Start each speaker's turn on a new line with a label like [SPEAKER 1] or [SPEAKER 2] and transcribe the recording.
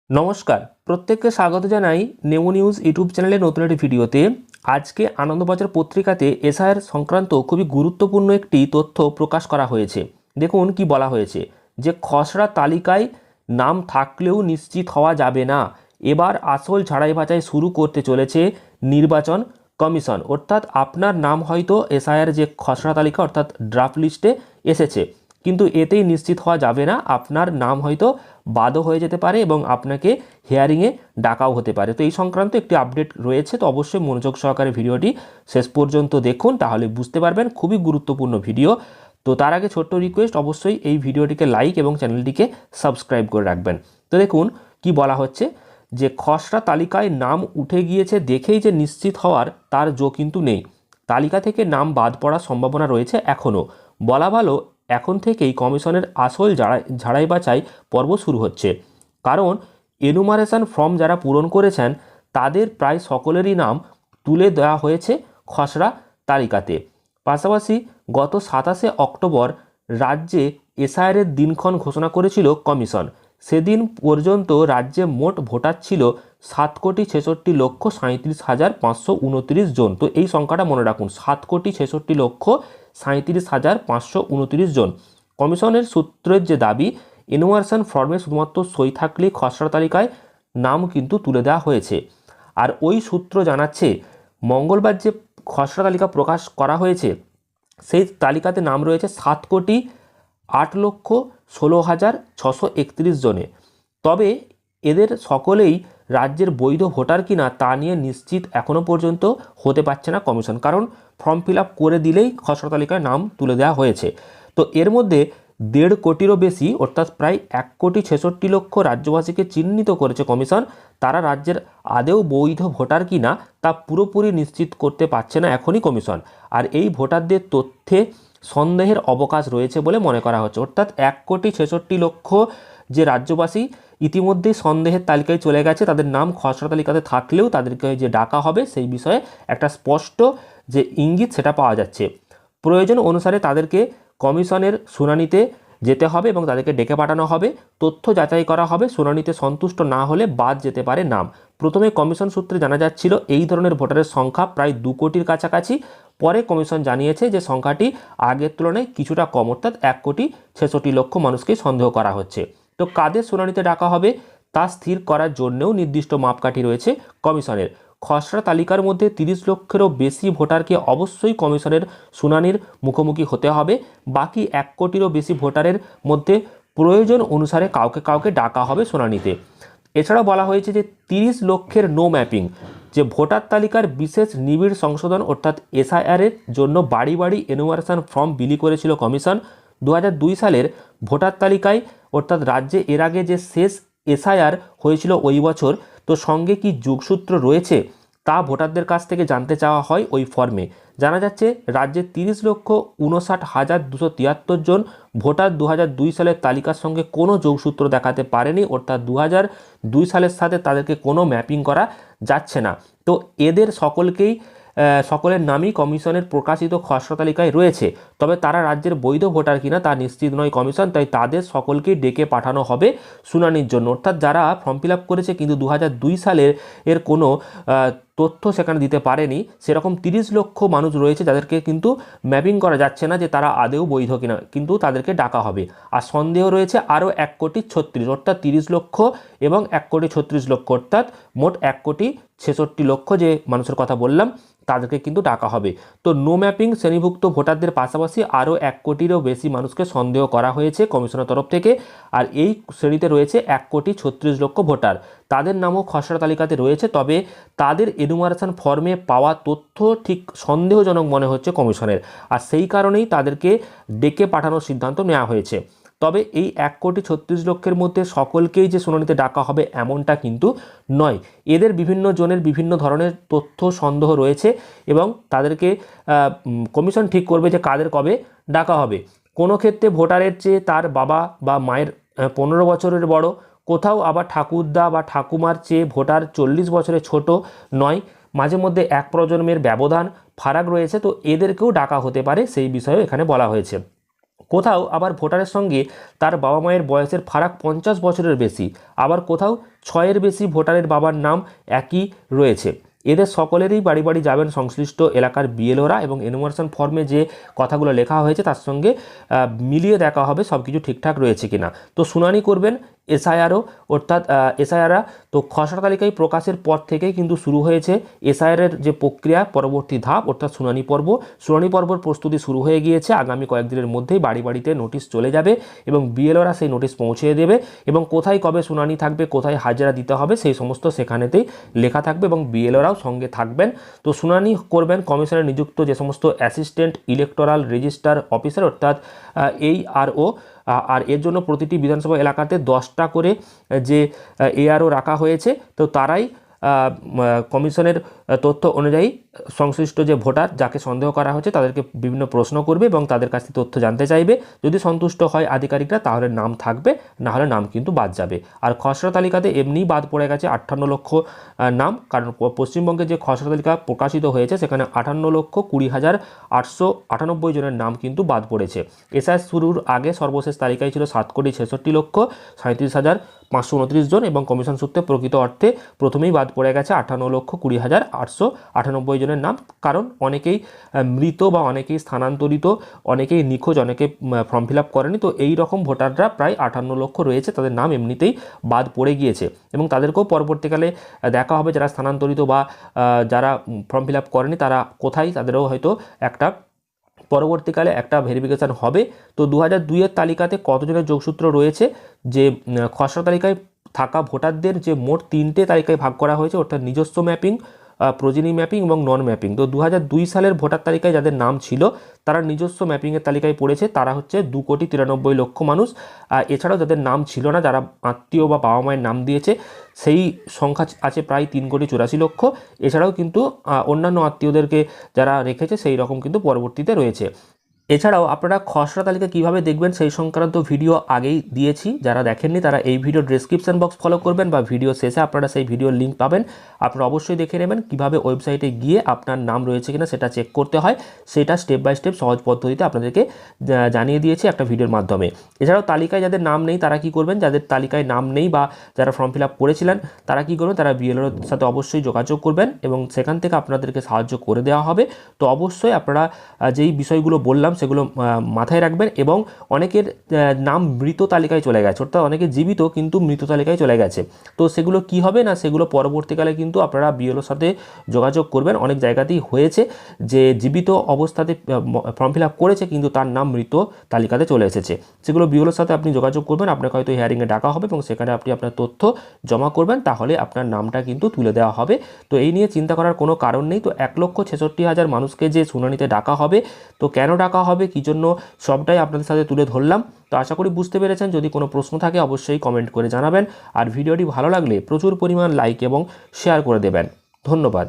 [SPEAKER 1] নমস্কার, প্রত্যেককে স্বাগত জানাই নেমো নিউজ ইউটিউব চ্যানেলের নতুন একটি ভিডিওতে। আজকে আনন্দবাজার পত্রিকাতে এসআইআর সংক্রান্ত খুবই গুরুত্বপূর্ণ একটি তথ্য প্রকাশ করা হয়েছে। দেখুন কি বলা হয়েছে, যে খসড়া তালিকায় নাম থাকলেও নিশ্চিত হওয়া যাবে না, এবার আসল ঝাড়াই বাছাই শুরু করতে চলেছে নির্বাচন কমিশন। অর্থাৎ আপনার নাম হয়তো এসআইআর যে খসড়া তালিকা অর্থাৎ ড্রাফট লিস্টে এসেছে, কিন্তু এতেই নিশ্চিত হওয়া যাবে না, আপনার নাম হয়তো বাদও হয়ে যেতে পারে এবং আপনাকে হিয়ারিংয়ে ডাকাও হতে পারে। তো এই সংক্রান্ত একটি আপডেট রয়েছে, তো অবশ্যই মনোযোগ সহকারে ভিডিওটি শেষ পর্যন্ত দেখুন, তাহলে বুঝতে পারবেন। খুবই গুরুত্বপূর্ণ ভিডিও। তো তার আগে ছোট্ট রিকোয়েস্ট, অবশ্যই এই ভিডিওটিকে লাইক এবং চ্যানেলটিকে সাবস্ক্রাইব করে রাখবেন। তো দেখুন কি বলা হচ্ছে, যে খসড়া তালিকায় নাম উঠে গিয়েছে দেখেই যে নিশ্চিত হওয়ার তার জো কিন্তু নেই। তালিকা থেকে নাম বাদ পড়ার সম্ভাবনা রয়েছে এখনও। বলা ভালো, এখন থেকেই কমিশনের আসল ঝাড়াই বাছাই পর্ব শুরু হচ্ছে। কারণ এনুমারেশন ফর্ম যারা পূরণ করেছেন তাদের প্রায় সকলেরই নাম তুলে দেওয়া হয়েছে খসড়া তালিকাতে। পাশাপাশি গত 27শে অক্টোবর রাজ্যে এসআইআরের দিনক্ষণ ঘোষণা করেছিল কমিশন। সেদিন পর্যন্ত রাজ্যে মোট ভোটার ছিল 7,66,37,529 জন। তো এই সংখ্যাটা মনে রাখুন, 7,66,37,529 জন। কমিশনের সূত্রের যে দাবি, এনুমারেশন ফর্মে শুধুমাত্র সই থাকলেই খসড়া তালিকায় নাম কিন্তু তুলে দেওয়া হয়েছে। আর ওই সূত্র জানাচ্ছে, মঙ্গলবার যে খসড়া তালিকা প্রকাশ করা হয়েছে সেই তালিকাতে নাম রয়েছে 7,08,16,631 জনে। তবে এদের সকলেই রাজ্যের বৈধ ভোটার কিনা তা নিয়ে নিশ্চিত এখনও পর্যন্ত হতে পারছে না কমিশন, কারণ ফর্ম ফিল আপ করে দিলেই খসড়া তালিকায় নাম তুলে দেওয়া হয়েছে। তো এর মধ্যে 1.5 কোটিরও বেশি অর্থাৎ প্রায় 1,66,00,000 রাজ্যবাসীকে চিহ্নিত করেছে কমিশন। তারা রাজ্যের আদেও বৈধ ভোটার কিনা তা পুরোপুরি নিশ্চিত করতে পারছে না এখনই কমিশন। আর এই ভোটারদের তথ্যে সন্দেহের অবকাশ রয়েছে বলে মনে করা হচ্ছে। অর্থাৎ 1,66,00,000 যে রাজ্যবাসী ইতিমধ্যেই সন্দেহের তালিকায় চলে গেছে, তাদের নাম খসড়া তালিকাতে থাকলেও তাদেরকে যে ডাকা হবে সেই বিষয়ে একটা স্পষ্ট যে ইঙ্গিত সেটা পাওয়া যাচ্ছে। প্রয়োজন অনুসারে তাদেরকে কমিশনের শুনানিতে যেতে হবে এবং তাদেরকে ডেকে পাঠানো হবে, তথ্য যাচাই করা হবে, শুনানিতে সন্তুষ্ট না হলে বাদ যেতে পারে নাম। প্রথমে কমিশন সূত্রে জানা যাচ্ছিল এই ধরনের ভোটারের সংখ্যা প্রায় 2 কোটির কাছাকাছি। পরে কমিশন জানিয়েছে যে সংখ্যাটি আগের তুলনায় কিছুটা কম, অর্থাৎ 1,66,00,000 মানুষকে সন্দেহ করা হচ্ছে। তো কাদের শুনানিতে ডাকা হবে তা স্থির করার জন্যও নির্দিষ্ট মাপকাঠি রয়েছে কমিশনের। খসড়া তালিকার মধ্যে 30 লক্ষেরও বেশি ভোটারকে অবশ্যই কমিশনের শুনানির মুখোমুখি হতে হবে। বাকি 1 কোটিরও বেশি ভোটারের মধ্যে প্রয়োজন অনুসারে কাউকে কাউকে ডাকা হবে শুনানিতে। এছাড়াও বলা হয়েছে যে 30 লক্ষের নো ম্যাপিং, যে ভোটার তালিকার বিশেষ নিবিড় সংশোধন অর্থাৎ এসআইআরের জন্য বাড়ি বাড়ি এনুমারেশন ফর্ম বিলি করেছিল কমিশন। 2002 সালের ভোটার তালিকায় অর্থাৎ রাজ্যে এর আগে যে শেষ এসআইআর হয়েছিল ওই বছর, তো সঙ্গে কি যোগসূত্র রয়েছে তা ভোটারদের কাছ থেকে জানতে চাওয়া হয় ওই ফর্মে। জানা যাচ্ছে রাজ্যে 30,59,273 জন ভোটার 2002 সালের তালিকার সঙ্গে কোনো যোগসূত্র দেখাতে পারেনি, অর্থাৎ 2002 সালের সাথে তাদেরকে কোনো ম্যাপিং করা যাচ্ছে না। তো এদের সকলের নামই কমিশনের প্রকাশিত খসড়া তালিকায় রয়েছে, তবে তারা রাজ্যের বৈধ ভোটার কিনা তা নিশ্চিত নয় কমিশন। তাই তাদের সকলকেই ডেকে পাঠানো হবে শুনানির জন্য। অর্থাৎ যারা ফর্ম ফিল আপ করেছে কিন্তু 2002 সালের কোনো তথ্য সেখানে দিতে পারেনি, সেরকম 30 লক্ষ মানুষ রয়েছে যাদেরকে কিন্তু ম্যাপিং করা যাচ্ছে না যে তারা আদেও বৈধ কিনা, কিন্তু তাদেরকে ডাকা হবে। আর সন্দেহ রয়েছে আরও 1,36,00,000 অর্থাৎ 30 লক্ষ এবং 1,36,00,000 অর্থাৎ মোট 1,66,00,000 যে মানুষের কথা বললাম তাদেরকে কিন্তু ডাকা হবে। তো নো ম্যাপিং শ্রেণীভুক্ত ভোটারদের পাশাপাশি আরও 1 কোটিরও বেশি মানুষকে সন্দেহ করা হয়েছে কমিশনের তরফ থেকে। আর এই শ্রেণীতে রয়েছে 1,36,00,000 ভোটার, তাদের নামও খসড়া তালিকাতে রয়েছে, তবে তাদের এনুমারেশন ফর্মে পাওয়া তথ্য ঠিক সন্দেহজনক মনে হচ্ছে কমিশনের। আর সেই কারণেই তাদেরকে ডেকে পাঠানোর সিদ্ধান্ত নেওয়া হয়েছে। তবে এই 1,36,00,000 মধ্যে সকলকেই যে শুনানিতে ডাকা হবে এমনটা কিন্তু নয়। এদের বিভিন্ন জনের বিভিন্ন ধরনের তথ্য সন্দেহ রয়েছে এবং তাদেরকে কমিশন ঠিক করবে যে কাদের কবে ডাকা হবে। কোনো ক্ষেত্রে ভোটারের চেয়ে তার বাবা বা মায়ের 15 বছরের বড়, কোথাও আবার ঠাকুরদা বা ঠাকুমার চেয়ে ভোটার 40 বছরের ছোট নয়, মাঝে মধ্যে এক প্রজন্মের ব্যবধান ফারাক রয়েছে, তো এদেরকেও ডাকা হতে পারে সেই বিষয়েও এখানে বলা হয়েছে। কোথাও আবার ভোটারের সঙ্গে তার বাবা মায়ের বয়সের ফারাক 50 বছরের বেশি, আবার কোথাও 6-এর বেশি ভোটারের বাবার নাম একই রয়েছে। এদের সকলেরই বাড়ি বাড়ি যাবেন সংশ্লিষ্ট এলাকার বিএলওরা এবং এনুমারেশন ফর্মে যে কথাগুলো লেখা হয়েছে তার সঙ্গে মিলিয়ে দেখা হবে সব কিছু ঠিকঠাক রয়েছে কিনা। তো শুনানি করবেন এসআইআরও, অর্থাৎ এসআইআররা। তো খসড়া তালিকায় প্রকাশের পর থেকেই কিন্তু শুরু হয়েছে এসআইআরের যে প্রক্রিয়া, পরবর্তী ধাপ অর্থাৎ শুনানি পর্ব। শুনানি পর্বর প্রস্তুতি শুরু হয়ে গিয়েছে। আগামী কয়েকদিনের মধ্যেই বাড়ি বাড়িতে নোটিশ চলে যাবে এবং বিএলওরা সেই নোটিশ পৌঁছে দেবে এবং কোথায় কবে শুনানি থাকবে, কোথায় হাজিরা দিতে হবে সেই সমস্ত সেখানেতেই লেখা থাকবে এবং বিএলওরাও সঙ্গে থাকবেন। তো শুনানি করবেন কমিশনের নিযুক্ত যে সমস্ত অ্যাসিস্ট্যান্ট ইলেকটোরাল রেজিস্ট্রার অফিসার অর্থাৎ ARO। আর এর জন্য প্রতিটি বিধানসভা এলাকাতে 10টা করে যে ARO রাখা হয়েছে। তো তারাই কমিশনের তথ্য অনুযায়ী সংশ্লিষ্ট যে ভোটার যাকে সন্দেহ করা হচ্ছে তাদেরকে বিভিন্ন প্রশ্ন করবে এবং তাদের কাছ থেকে তথ্য জানতে চাইবে। যদি সন্তুষ্ট হয় আধিকারিকরা তাহলে নাম থাকবে, না হলে নাম কিন্তু বাদ যাবে। আর খসড়া তালিকাতে এমনিই বাদ পড়ে গেছে 58 লক্ষ নাম, কারণ পশ্চিমবঙ্গে যে খসড়া তালিকা প্রকাশিত হয়েছে সেখানে 58,20,898 জনের নাম কিন্তু বাদ পড়েছে। এসআই শুরুর আগে সর্বশেষ তালিকায় ছিল 7,66,37,529 জন এবং কমিশন সূত্রে প্রকৃত অর্থে প্রথমেই বাদ পড়ে গেছে 58,20,898 জনের নাম, কারণ অনেকেই মৃত বা অনেকেই স্থানান্তরিত, অনেকেই নিখোঁজ, অনেকে ফর্ম ফিল আপ করেনি। তো এই রকম ভোটাররা প্রায় 58 লক্ষ রয়েছে, তাদের নাম এমনিতেই বাদ পড়ে গিয়েছে এবং তাদেরকেও পরবর্তীকালে দেখা হবে যারা স্থানান্তরিত বা যারা ফর্ম ফিল আপ করেনি তারা কোথায়, তাদেরও হয়তো একটা পরবর্তীকালে একটা ভেরিফিকেশান হবে। তো 2002-এর তালিকাতে কতজনের যোগসূত্র রয়েছে, যে খসড়া তালিকায় থাকা ভোটারদের যে মোট 3টে তালিকায় ভাগ করা হয়েছে, অর্থাৎ নিজস্ব ম্যাপিং, প্রোজেনি ম্যাপিং এবং নন ম্যাপিং। তো 2002 সালের ভোটার তালিকায় যাদের নাম ছিল তারা নিজস্ব ম্যাপিংয়ের তালিকায় পড়েছে, তারা হচ্ছে 2,93,00,000 মানুষ। এছাড়াও যাদের নাম ছিল না, যারা আত্মীয় বা বাবা মায়ের নাম দিয়েছে, সেই সংখ্যা আছে প্রায় 3,84,00,000। এছাড়াও কিন্তু অন্যান্য আত্মীয়দেরকে যারা রেখেছে সেই রকম কিন্তু পরবর্তীতে রয়েছে। এছাড়াও আপনারা খসড়া তালিকা কীভাবে দেখবেন সেই সংক্রান্ত ভিডিও আগেই দিয়েছি, যারা দেখেননি তারা এই ভিডিও ডেসক্রিপশন বক্স ফলো করবেন বা ভিডিও শেষে আপনারা সেই ভিডিওর লিঙ্ক পাবেন, আপনারা অবশ্যই দেখে নেবেন কীভাবে ওয়েবসাইটে গিয়ে আপনার নাম রয়েছে কিনা সেটা চেক করতে হয়। সেটা স্টেপ বাই স্টেপ সহজ পদ্ধতিতে আপনাদেরকে জানিয়ে দিয়েছি একটা ভিডিওর মাধ্যমে। এছাড়াও তালিকায় যাদের নাম নেই তারা কি করবেন, যাদের তালিকায় নাম নেই বা যারা ফর্ম ফিল আপ করেছিলেন তারা কি করবেন, তারা বিএলওর সাথে অবশ্যই যোগাযোগ করবেন এবং সেখান থেকে আপনাদেরকে সাহায্য করে দেওয়া হবে। তো অবশ্যই আপনারা যেই বিষয়গুলো বললাম সেগুলো মাথায় রাখবেন। এবং অনেকের নাম মৃত তালিকায় চলে গেছে, অর্থাৎ অনেকে জীবিত কিন্তু মৃত তালিকায় চলে গেছে। তো সেগুলো কি হবে না, সেগুলো পরবর্তীকালে কিন্তু আপনারা বিএলওর সাথে যোগাযোগ করবেন। অনেক জায়গাতেই হয়েছে যে জীবিত অবস্থাতে ফর্ম ফিল আপ করেছে কিন্তু তার নাম মৃত তালিকাতে চলে এসেছে, সেগুলো বিএলওর সাথে আপনি যোগাযোগ করবেন। আপনাকে হয়তো হিয়ারিংয়ে ডাকা হবে এবং সেখানে আপনি আপনার তথ্য জমা করবেন, তাহলে আপনার নামটা কিন্তু তুলে দেওয়া হবে। তো এই নিয়ে চিন্তা করার কোনো কারণ নেই। তো 1,66,000 মানুষকে যে শুনানিতে ডাকা হবে, তো কেন ডাকা হবে, কী জন্য, সবটাই আপনাদের সাথে তুলে ধরলাম। তো আশা করি বুঝতে পেরেছেন। যদি কোনো প্রশ্ন থাকে অবশ্যই কমেন্ট করে জানাবেন। আর ভিডিওটি ভালো লাগলে প্রচুর পরিমাণ লাইক এবং শেয়ার করে দেবেন। ধন্যবাদ।